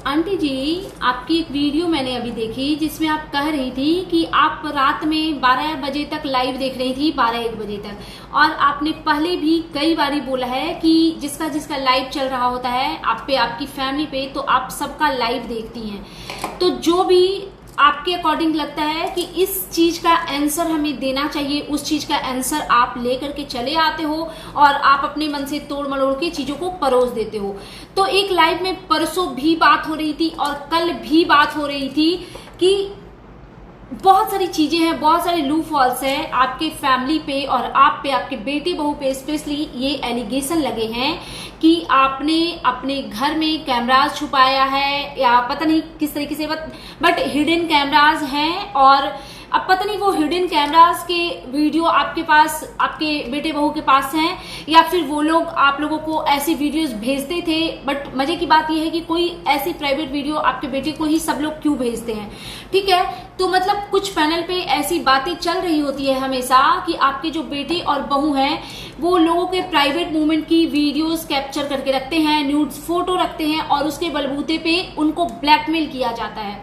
Aunty जी, आपकी एक video मैंने अभी देखी जिसमें आप कह रही थी कि आप रात में 12 बजे तक लाइव देख रही थी, 12-1 बजे तक। और आपने पहले भी कई बारी बोला है कि जिसका जिसका लाइव चल रहा होता है आप पे, आपकी फैमिली पे, तो आप सबका लाइव देखती हैं। तो जो भी आपके अकॉर्डिंग लगता है कि इस चीज का आंसर हमें देना चाहिए, उस चीज का आंसर आप लेकर के चले आते हो और आप अपने मन से तोड़ मरोड़ के चीजों को परोस देते हो। तो एक लाइव में परसों भी बात हो रही थी और कल भी बात हो रही थी कि बहुत सारी चीजें हैं, बहुत सारे लू फॉल्स हैं आपके फैमिली पे और आप पे, आपके बेटे बहू पे स्पेशली ये एलिगेशन लगे हैं कि आपने अपने घर में कैमरास छुपाया है या पता नहीं किस तरीके से, बट हिडन कैमरास हैं। और अब पता नहीं वो हिडन कैमरास के वीडियो आपके पास, आपके बेटे बहू के पास हैं या फिर वो लोग आप लोगों को ऐसी वीडियोस भेजते थे। बट मजे की बात यह है कि कोई ऐसी प्राइवेट वीडियो आपके बेटे को ही सब लोग क्यों भेजते हैं, ठीक है। तो मतलब कुछ पैनल पे ऐसी बातें चल रही होती है हमेशा कि आपके जो बेटे और बहू हैं वो लोगों के प्राइवेट मूवमेंट की वीडियोस कैप्चर करके रखते हैं, न्यूड्स फोटो रखते हैं और उसके बलबूते पे उनको ब्लैकमेल किया जाता है।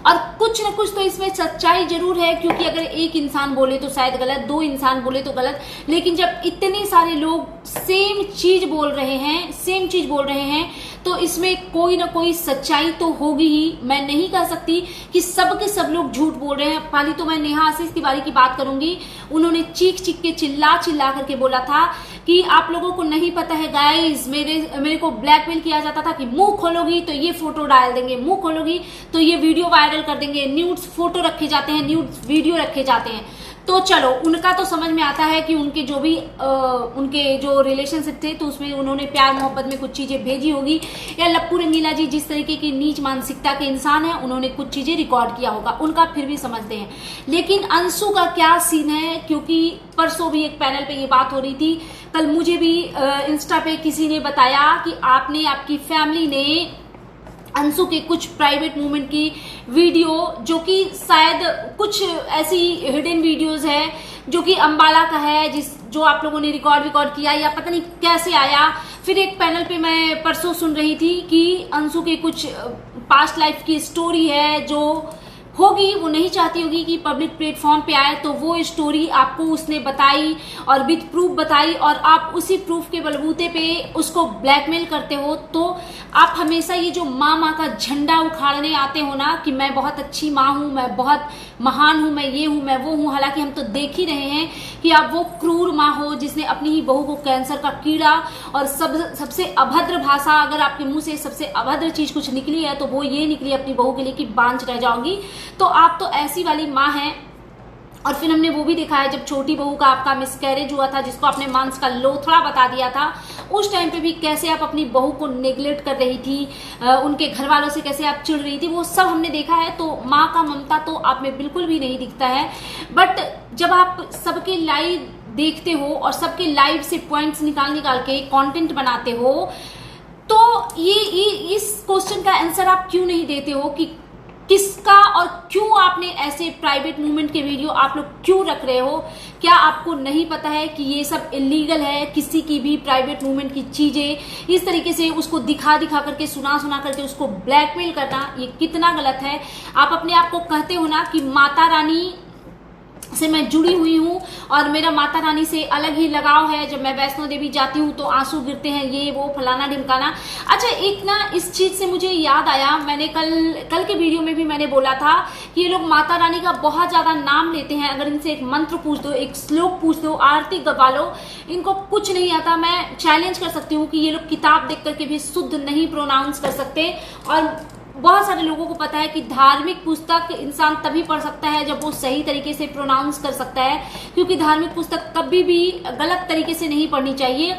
और कुछ न कुछ तो इसमें सच्चाई जरूर है, क्योंकि अगर एक इंसान बोले तो शायद गलत, दो इंसान बोले तो गलत, लेकिन जब इतने सारे लोग सेम चीज बोल रहे हैं तो इसमें कोई ना कोई सच्चाई तो होगी ही। मैं नहीं कह सकती कि सब के सब लोग झूठ बोल रहे हैं। पहले तो मैं नेहा आशीष तिवारी की बात करूंगी। उन्होंने चीख चीख के चिल्ला करके बोला था कि आप लोगों को नहीं पता है गाइस, मेरे को ब्लैकमेल किया जाता था कि मुंह खोलोगी तो ये फोटो डाल देंगे, मुंह खोलोगी तो ये वीडियो वायरल कर देंगे, न्यूड्स फोटो रखे जाते हैं, न्यूड्स वीडियो रखे जाते हैं। तो चलो उनका तो समझ में आता है कि उनके जो भी उनके जो रिलेशनशिप थे तो उसमें उन्होंने प्यार मोहब्बत में कुछ चीजें भेजी होगी, या लप्पू रंगीला जी जिस तरीके की नीच मानसिकता के इंसान है उन्होंने कुछ चीजें रिकॉर्ड किया होगा, उनका फिर भी समझते हैं। लेकिन अंशु का क्या सीन है, क्योंकि परसों भी एक पैनल पे ये बात हो रही थी, कल मुझे भी इंस्टा पे किसी ने बताया कि आपने, आपकी फैमिली ने अंशु के कुछ प्राइवेट मूवमेंट की वीडियो, जो कि शायद कुछ ऐसी हिडन वीडियोस है जो कि अंबाला का है, जो आप लोगों ने रिकॉर्ड किया या पता नहीं कैसे आया। फिर एक पैनल पे मैं परसों सुन रही थी कि अंशु के कुछ पास्ट लाइफ की स्टोरी है जो होगी, वो नहीं चाहती होगी कि पब्लिक प्लेटफॉर्म पे आए, तो वो स्टोरी आपको उसने बताई और विद प्रूफ बताई और आप उसी प्रूफ के बलबूते पे उसको ब्लैकमेल करते हो। तो आप हमेशा ये जो माँ का झंडा उखाड़ने आते हो ना कि मैं बहुत अच्छी माँ हूँ, मैं बहुत महान हूँ, मैं ये हूँ, मैं वो हूँ, हालांकि हम तो देख ही रहे हैं कि आप वो क्रूर माँ हो जिसने अपनी ही बहू को कैंसर का कीड़ा और सबसे अभद्र भाषा, अगर आपके मुंह से सबसे अभद्र चीज कुछ निकली है तो वो ये निकली अपनी बहू के लिए कि बांझ रह जाओगी। तो आप तो ऐसी वाली माँ हैं। और फिर हमने वो भी देखा है जब छोटी बहू का आपका मिसकैरेज हुआ था, जिसको आपने मांस का लोथड़ा बता दिया था, उस टाइम पे भी कैसे आप अपनी बहू को नेग्लेक्ट कर रही थी, उनके घर वालों से कैसे आप चिढ़ रही थी, वो सब हमने देखा है। तो माँ का ममता तो आप में बिल्कुल भी नहीं दिखता है। बट जब आप सबके लाइव देखते हो और सबके लाइव से पॉइंट्स निकाल के कंटेंट बनाते हो, तो ये इस क्वेश्चन का आंसर आप क्यों नहीं देते हो कि किसका और क्यों आपने ऐसे प्राइवेट मूवमेंट के वीडियो आप लोग क्यों रख रहे हो? क्या आपको नहीं पता है कि ये सब इलीगल है? किसी की भी प्राइवेट मूवमेंट की चीजें इस तरीके से उसको दिखा करके, सुना करके उसको ब्लैकमेल करना, ये कितना गलत है। आप अपने आप को कहते हो ना कि माता रानी से मैं जुड़ी हुई हूँ और मेरा माता रानी से अलग ही लगाव है, जब मैं वैष्णो देवी जाती हूँ तो आंसू गिरते हैं, ये वो फलाना ढिमकाना। अच्छा, एक ना इस चीज से मुझे याद आया, मैंने कल के वीडियो में भी मैंने बोला था कि ये लोग माता रानी का बहुत ज्यादा नाम लेते हैं। अगर इनसे एक मंत्र पूछ दो, एक श्लोक पूछ दो, आरती गवा लो, इनको कुछ नहीं आता। मैं चैलेंज कर सकती हूँ कि ये लोग किताब देख करके भी शुद्ध नहीं प्रोनाउंस कर सकते। और बहुत सारे लोगों को पता है कि धार्मिक पुस्तक इंसान तभी पढ़ सकता है जब वो सही तरीके से प्रोनाउंस कर सकता है, क्योंकि धार्मिक पुस्तक कभी भी गलत तरीके से नहीं पढ़नी चाहिए।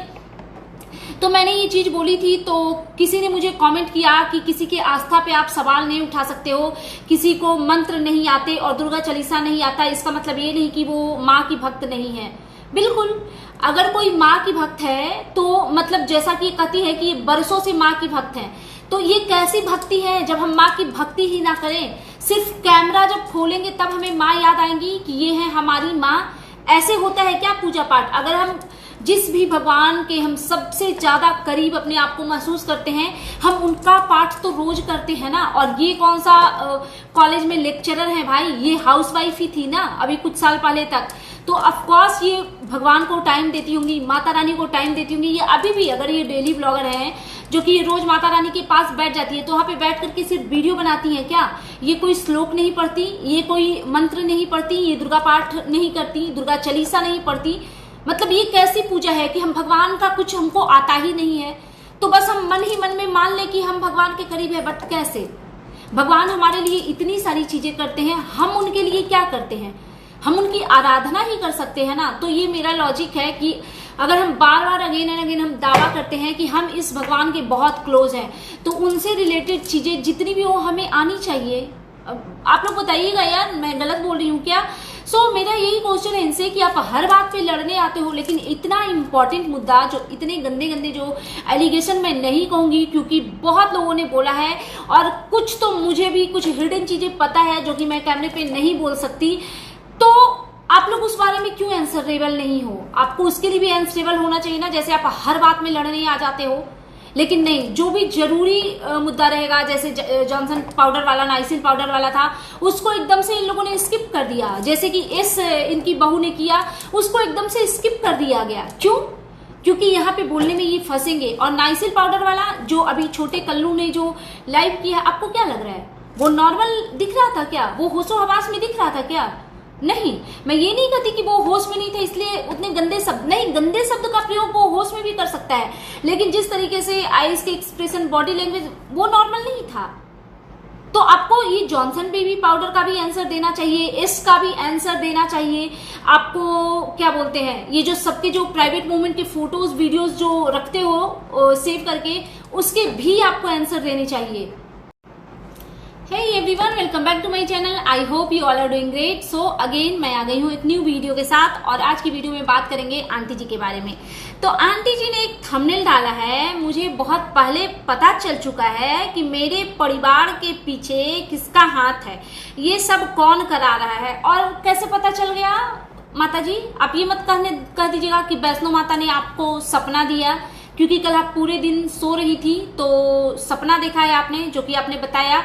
तो मैंने ये चीज बोली थी, तो किसी ने मुझे कमेंट किया कि किसी के आस्था पे आप सवाल नहीं उठा सकते हो, किसी को मंत्र नहीं आते और दुर्गा चालीसा नहीं आता, इसका मतलब ये नहीं कि वो माँ की भक्त नहीं है। बिल्कुल, अगर कोई माँ की भक्त है तो मतलब जैसा कि कहती है कि ये बरसों से माँ की भक्त है, तो ये कैसी भक्ति है जब हम माँ की भक्ति ही ना करें? सिर्फ कैमरा जब खोलेंगे तब हमें माँ याद आएंगी कि ये है हमारी माँ। ऐसे होता है क्या पूजा पाठ? अगर हम जिस भी भगवान के हम सबसे ज्यादा करीब अपने आप को महसूस करते हैं, हम उनका पाठ तो रोज करते हैं ना। और ये कौन सा कॉलेज में लेक्चरर है भाई, ये हाउसवाइफ ही थी ना अभी कुछ साल पहले तक। तो ऑफकोर्स ये भगवान को टाइम देती होंगी, माता रानी को टाइम देती होंगी। ये अभी भी अगर ये डेली ब्लॉगर हैं जो कि रोज माता रानी के पास बैठ जाती है, तो वहां पे बैठ करके सिर्फ वीडियो बनाती है क्या? ये कोई श्लोक नहीं पढ़ती, ये कोई मंत्र नहीं पढ़ती, ये दुर्गा पाठ नहीं करती, दुर्गा चालीसा नहीं पढ़ती। मतलब ये कैसी पूजा है कि हम भगवान का कुछ हमको आता ही नहीं है, तो बस हम मन ही मन में मान ले कि हम भगवान के करीब है। बट कैसे? भगवान हमारे लिए इतनी सारी चीजें करते हैं, हम उनके लिए क्या करते हैं? हम उनकी आराधना ही कर सकते हैं ना। तो ये मेरा लॉजिक है कि अगर हम बार बार अगेन एंड अगेन हम दावा करते हैं कि हम इस भगवान के बहुत क्लोज हैं, तो उनसे रिलेटेड चीजें जितनी भी हो हमें आनी चाहिए। आप लोग बताइएगा यार, मैं गलत बोल रही हूँ क्या? मेरा यही क्वेश्चन है इनसे कि आप हर बात पे लड़ने आते हो, लेकिन इतना इंपॉर्टेंट मुद्दा जो इतने गंदे गंदे जो एलिगेशन मैं नहीं कहूंगी क्योंकि बहुत लोगों ने बोला है, और कुछ तो मुझे भी कुछ हिडन चीजें पता है जो कि मैं कैमरे पे नहीं बोल सकती, तो आप लोग उस बारे में क्यों आंसरेबल नहीं हो? आपको उसके लिए भी आंसरेबल होना चाहिए ना। जैसे आप हर बात में लड़ने आ जाते हो, लेकिन नहीं, जो भी जरूरी मुद्दा रहेगा, जैसे जॉनसन पाउडर वाला, नाइसिल पाउडर वाला था, उसको एकदम से इन लोगों ने स्किप कर दिया। जैसे कि इनकी बहू ने किया, उसको एकदम से स्किप कर दिया गया। क्यों? क्योंकि यहाँ पे बोलने में ये फंसेंगे। और नाइसिल पाउडर वाला जो अभी छोटे कल्लू ने जो लाइव किया, आपको क्या लग रहा है? वो नॉर्मल दिख रहा था क्या? वो होशो हवास में दिख रहा था क्या? नहीं, मैं ये नहीं कहती कि वो होश में नहीं थे इसलिए उतने गंदे शब्द, नहीं, गंदे शब्द का प्रयोग वो होश में भी कर सकता है, लेकिन जिस तरीके से आईज के एक्सप्रेशन, बॉडी लैंग्वेज, वो नॉर्मल नहीं था। तो आपको ये जॉनसन बेबी पाउडर का भी आंसर देना चाहिए, इसका भी आंसर देना चाहिए। आपको क्या बोलते हैं, ये जो सबके जो प्राइवेट मूवमेंट के फोटोज वीडियोज जो रखते हो सेव करके, उसके भी आपको आंसर देने चाहिए। Hey everyone, welcome back to my channel. I hope you all are doing great. So again मैं आ गई हूँ एक न्यू वीडियो के साथ, और आज की वीडियो में बात करेंगे आंटी जी के बारे में। तो आंटी जी ने एक थंबनेल डाला है, मुझे बहुत पहले पता चल चुका है कि मेरे परिवार के पीछे किसका हाथ है, ये सब कौन करा रहा है। और कैसे पता चल गया? माता जी आप ये मत कह दीजिएगा कि वैष्णो माता ने आपको सपना दिया, क्योंकि कल आप पूरे दिन सो रही थी तो सपना देखा है आपने, जो कि आपने बताया।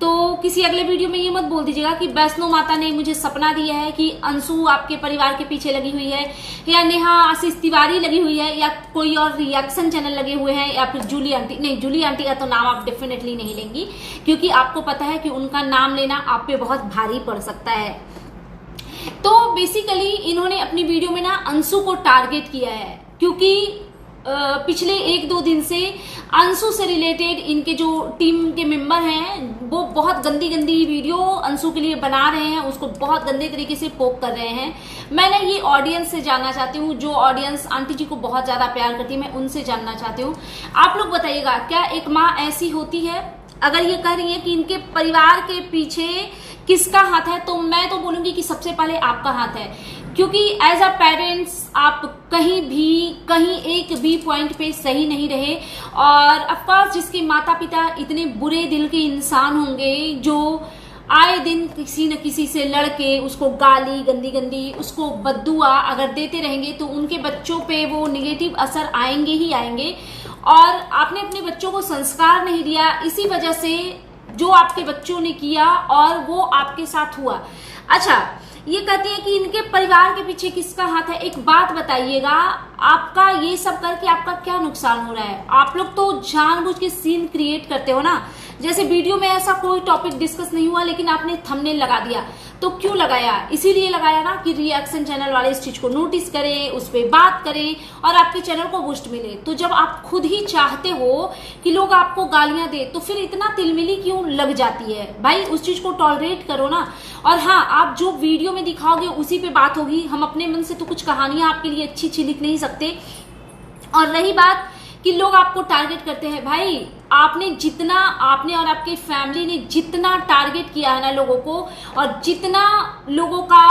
तो किसी अगले वीडियो में ये मत बोल दीजिएगा कि वैष्णो माता ने मुझे सपना दिया है कि अंशु आपके परिवार के पीछे लगी हुई है, या नेहा आशीष तिवारी लगी हुई है, या कोई और रिएक्शन चैनल लगे हुए हैं, या फिर जूली आंटी। नहीं, जूली आंटी का तो नाम आप डेफिनेटली नहीं लेंगी, क्योंकि आपको पता है कि उनका नाम लेना आप पे बहुत भारी पड़ सकता है। तो बेसिकली इन्होंने अपनी वीडियो में ना अंशु को टारगेट किया है, क्योंकि पिछले 1-2 दिन से अंशु से रिलेटेड इनके जो टीम के मेंबर हैं वो बहुत गंदी गंदी वीडियो अंशु के लिए बना रहे हैं, उसको बहुत गंदे तरीके से पोक कर रहे हैं। मैं ना ये ऑडियंस से जानना चाहती हूँ, जो ऑडियंस आंटी जी को बहुत ज्यादा प्यार करती है, मैं उनसे जानना चाहती हूँ। आप लोग बताइएगा, क्या एक माँ ऐसी होती है? अगर ये कह रही है कि इनके परिवार के पीछे किसका हाथ है, तो मैं तो बोलूंगी कि सबसे पहले आपका हाथ है, क्योंकि एज अ पेरेंट्स आप कहीं एक भी पॉइंट पे सही नहीं रहे। और ऑफकोर्स जिसके माता पिता इतने बुरे दिल के इंसान होंगे जो आए दिन किसी न किसी से लड़के उसको गाली गंदी गंदी उसको बद्दुआ अगर देते रहेंगे, तो उनके बच्चों पे वो निगेटिव असर आएंगे ही आएंगे। और आपने अपने बच्चों को संस्कार नहीं दिया, इसी वजह से जो आपके बच्चों ने किया और वो आपके साथ हुआ। अच्छा, ये कहती है कि इनके परिवार के पीछे किसका हाथ है। एक बात बताइएगा, आपका ये सब करके आपका क्या नुकसान हो रहा है? आप लोग तो जानबूझ के सीन क्रिएट करते हो ना। जैसे वीडियो में ऐसा कोई टॉपिक डिस्कस नहीं हुआ, लेकिन आपने थंबनेल लगा दिया। तो क्यों लगाया? इसीलिए लगाया ना कि रिएक्शन चैनल वाले इस चीज को नोटिस करें, उस पर बात करें और आपके चैनल को बूस्ट मिले। तो जब आप खुद ही चाहते हो कि लोग आपको गालियां दे, तो फिर इतना तिलमिली क्यों लग जाती है? भाई उस चीज को टॉलरेट करो ना। और हाँ, आप जो वीडियो में दिखाओगे उसी पे बात होगी। हम अपने मन से तो कुछ कहानियां आपके लिए अच्छी अच्छी लिख नहीं सकते। और रही बात कि लोग आपको टारगेट करते हैं, भाई आपने और आपके फैमिली ने जितना टारगेट किया है ना लोगों को, और जितना लोगों का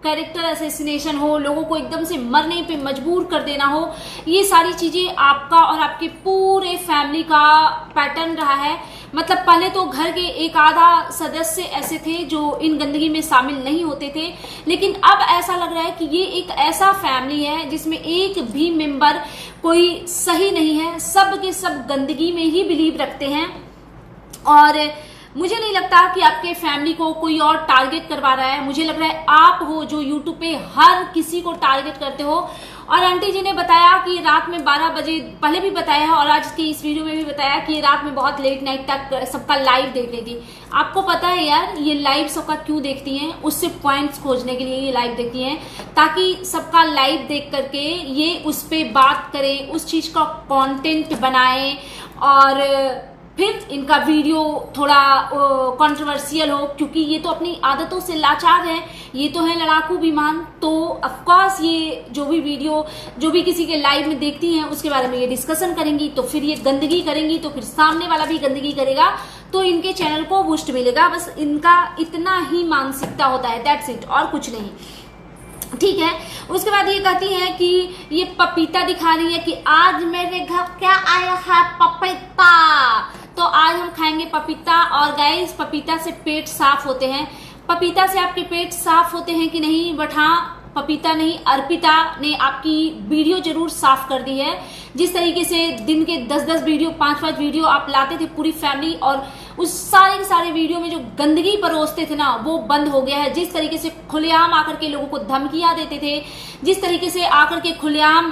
कैरेक्टर असैसिनेशन हो, लोगों को एकदम से मरने पे मजबूर कर देना हो, ये सारी चीजें आपका और आपके पूरे फैमिली का पैटर्न रहा है। मतलब पहले तो घर के एक आधा सदस्य ऐसे थे जो इन गंदगी में शामिल नहीं होते थे, लेकिन अब ऐसा लग रहा है कि ये एक ऐसा फैमिली है जिसमें एक भी मेंबर कोई सही नहीं है, सब के सब गंदगी में ही बिलीव रखते हैं। और मुझे नहीं लगता कि आपके फैमिली को कोई और टारगेट करवा रहा है, मुझे लग रहा है आप हो जो यूट्यूब पे हर किसी को टारगेट करते हो। और आंटी जी ने बताया कि रात में 12 बजे, पहले भी बताया है और आज की इस वीडियो में भी बताया कि रात में बहुत लेट नाइट तक सबका लाइव देख रही थी। आपको पता है यार ये लाइव सबका क्यों देखती हैं? उससे पॉइंट्स खोजने के लिए ये लाइव देखती हैं, ताकि सबका लाइव देख करके ये उस पर बात करे, उस चीज का कॉन्टेंट बनाए और फिर इनका वीडियो थोड़ा कंट्रोवर्शियल हो, क्योंकि ये तो अपनी आदतों से लाचार है, ये तो है लड़ाकू विमान। तो ऑफकोर्स ये जो भी वीडियो जो भी किसी के लाइव में देखती हैं उसके बारे में ये डिस्कशन करेंगी, तो फिर ये गंदगी करेंगी, तो फिर सामने वाला भी गंदगी करेगा, तो इनके चैनल को बूस्ट मिलेगा। बस इनका इतना ही मानसिकता होता है, दैट्स इट, और कुछ नहीं, ठीक है। उसके बाद ये कहती है कि ये पपीता दिखा रही है कि आज मेरे घर क्या आया है, पपीता। तो आज हम खाएंगे पपीता। और गाइस पपीता से पेट साफ होते हैं, पपीता से आपके पेट साफ होते हैं कि नहीं, बट हाँ पपीता नहीं, अर्पिता ने आपकी वीडियो जरूर साफ कर दी है। जिस तरीके से दिन के 10-10 वीडियो, 5-5 वीडियो आप लाते थे पूरी फैमिली, और उस सारे के सारे वीडियो में जो गंदगी परोसते थे ना वो बंद हो गया है। जिस तरीके से खुलेआम आकर के लोगों को धमकियां देते थे, जिस तरीके से आकर के खुलेआम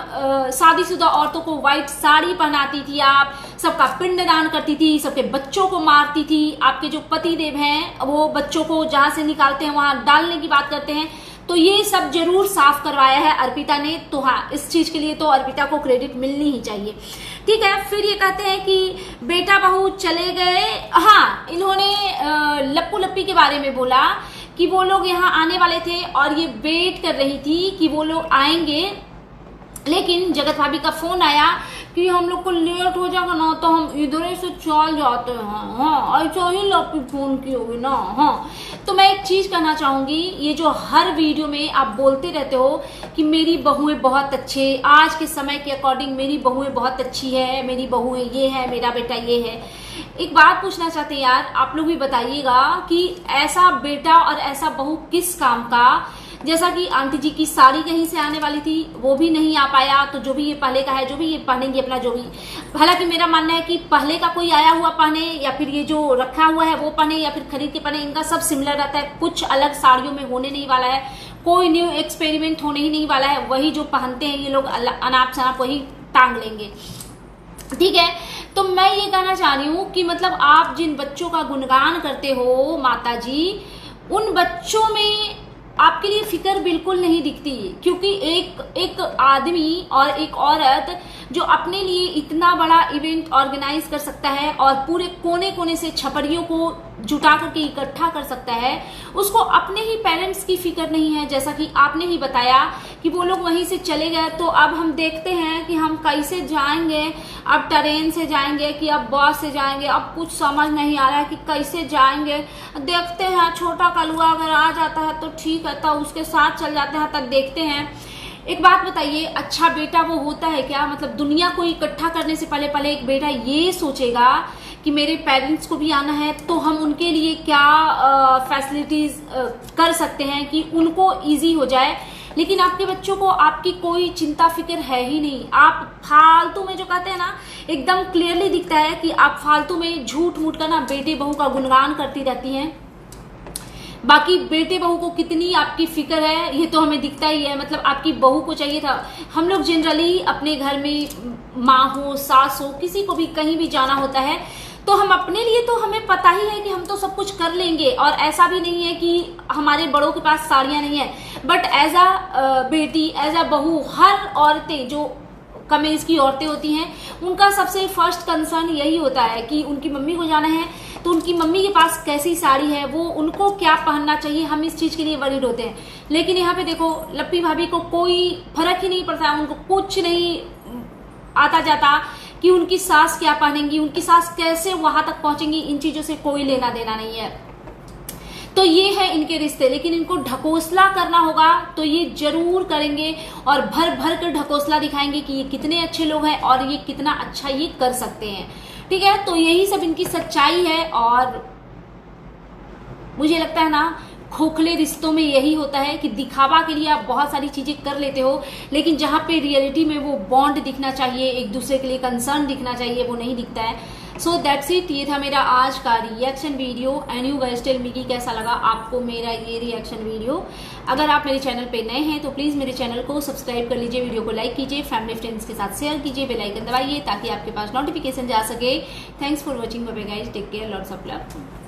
शादीशुदा औरतों को व्हाइट साड़ी पहनाती थी आप, सबका पिंडदान करती थी, सबके बच्चों को मारती थी, आपके जो पति देव हैं वो बच्चों को जहां से निकालते हैं वहां डालने की बात करते हैं, तो ये सब जरूर साफ करवाया है अर्पिता ने। तो हाँ, इस चीज के लिए तो अर्पिता को क्रेडिट मिलनी ही चाहिए, ठीक है। फिर ये कहते हैं कि बेटा बहू चले गए। हाँ, इन्होंने लप्पू लप्पी के बारे में बोला कि वो लोग यहाँ आने वाले थे और ये वेट कर रही थी कि वो लोग आएंगे, लेकिन जगत भाभी का फोन आया कि हम लोग को लेट हो जाएगा ना तो हम इधर से चल जाते हैं। हाँ, ऐसा ही लप्पी फोन की होगी ना। हाँ, तो मैं एक चीज कहना चाहूंगी, ये जो हर वीडियो में आप बोलते रहते हो कि मेरी बहुएं बहुत अच्छे, आज के समय के अकॉर्डिंग मेरी बहुएं बहुत अच्छी है, मेरी बहुएं ये है, मेरा बेटा ये है। एक बात पूछना चाहते हैं यार, आप लोग भी बताइएगा कि ऐसा बेटा और ऐसा बहू किस काम का। जैसा कि आंटी जी की साड़ी कहीं से आने वाली थी, वो भी नहीं आ पाया, तो जो भी ये पहले का है, जो भी ये पहनेंगे अपना, जो भी, हालांकि मेरा मानना है कि पहले का कोई आया हुआ पहने या फिर ये जो रखा हुआ है वो पहने या फिर खरीद के पहने, इनका सब सिमिलर रहता है, कुछ अलग साड़ियों में होने नहीं वाला है, कोई न्यू एक्सपेरिमेंट होने ही नहीं वाला है, वही जो पहनते हैं ये लोग अनाप शनाप वही टांग लेंगे, ठीक है। तो मैं ये कहना चाह रही हूँ कि मतलब आप जिन बच्चों का गुणगान करते हो माता जी, उन बच्चों में आपके लिए फिक्र बिल्कुल नहीं दिखती, क्योंकि एक आदमी और एक औरत जो अपने लिए इतना बड़ा इवेंट ऑर्गेनाइज कर सकता है और पूरे कोने कोने से छपड़ियों को जुटा करके इकट्ठा कर सकता है, उसको अपने ही पेरेंट्स की फिक्र नहीं है। जैसा कि आपने ही बताया कि वो लोग वहीं से चले गए, तो अब हम देखते हैं कि हम कैसे जाएंगे, अब ट्रेन से जाएंगे कि अब बस से जाएंगे, अब कुछ समझ नहीं आ रहा है कि कैसे जाएंगे। देखते हैं, छोटा कलुआ अगर आ जाता है तो ठीक है, तो उसके साथ चल जाते हैं, तब देखते हैं। एक बात बताइए, अच्छा बेटा वो होता है क्या? मतलब दुनिया को इकट्ठा करने से पहले पहले एक बेटा ये सोचेगा कि मेरे पेरेंट्स को भी आना है, तो हम उनके लिए क्या फैसिलिटीज कर सकते हैं कि उनको इजी हो जाए। लेकिन आपके बच्चों को आपकी कोई चिंता फिक्र है ही नहीं। आप फालतू में जो कहते हैं ना, एकदम क्लियरली दिखता है कि आप फालतू में झूठ मूठ का ना बेटे बहू का गुणगान करती रहती हैं। बाकी बेटे बहू को कितनी आपकी फिक्र है ये तो हमें दिखता ही है। मतलब आपकी बहू को चाहिए था, हम लोग जनरली अपने घर में माँ हो, सास हो, किसी को भी कहीं भी जाना होता है तो हम अपने लिए तो हमें पता ही है कि हम तो सब कुछ कर लेंगे, और ऐसा भी नहीं है कि हमारे बड़ों के पास साड़ियाँ नहीं है। बट एज अ बेटी, एज अ बहू, हर औरतें जो कम एज की औरतें होती हैं उनका सबसे फर्स्ट कंसर्न यही होता है कि उनकी मम्मी को जाना है तो उनकी मम्मी के पास कैसी साड़ी है, वो उनको क्या पहनना चाहिए, हम इस चीज के लिए वरीड होते हैं। लेकिन यहाँ पे देखो, लप्पी भाभी को कोई फर्क ही नहीं पड़ता, उनको कुछ नहीं आता जाता कि उनकी सास क्या पहनेंगी, उनकी सास कैसे वहां तक पहुंचेंगी, इन चीजों से कोई लेना देना नहीं है। तो ये है इनके रिश्ते। लेकिन इनको ढकोसला करना होगा तो ये जरूर करेंगे और भर भर कर ढकोसला दिखाएंगे कि ये कितने अच्छे लोग हैं और ये कितना अच्छा ये कर सकते हैं। ठीक है। तो यही सब इनकी सच्चाई है। और मुझे लगता है ना, खोखले रिश्तों में यही होता है कि दिखावा के लिए आप बहुत सारी चीजें कर लेते हो, लेकिन जहां पे रियलिटी में वो बॉन्ड दिखना चाहिए, एक दूसरे के लिए कंसर्न दिखना चाहिए, वो नहीं दिखता है। So that's it. ये था मेरा आज का reaction video. And you guys tell me कि कैसा लगा आपको मेरा ये रिएक्शन वीडियो। अगर आप मेरे चैनल पे नए हैं तो प्लीज मेरे चैनल को सब्सक्राइब कर लीजिए, वीडियो को लाइक कीजिए, फैमिली फ्रेंड्स के साथ शेयर कीजिए, बेल आइकन दबाइए ताकि आपके पास नोटिफिकेशन जा सके। Thanks for watching, bye bye guys, take care, lots of love.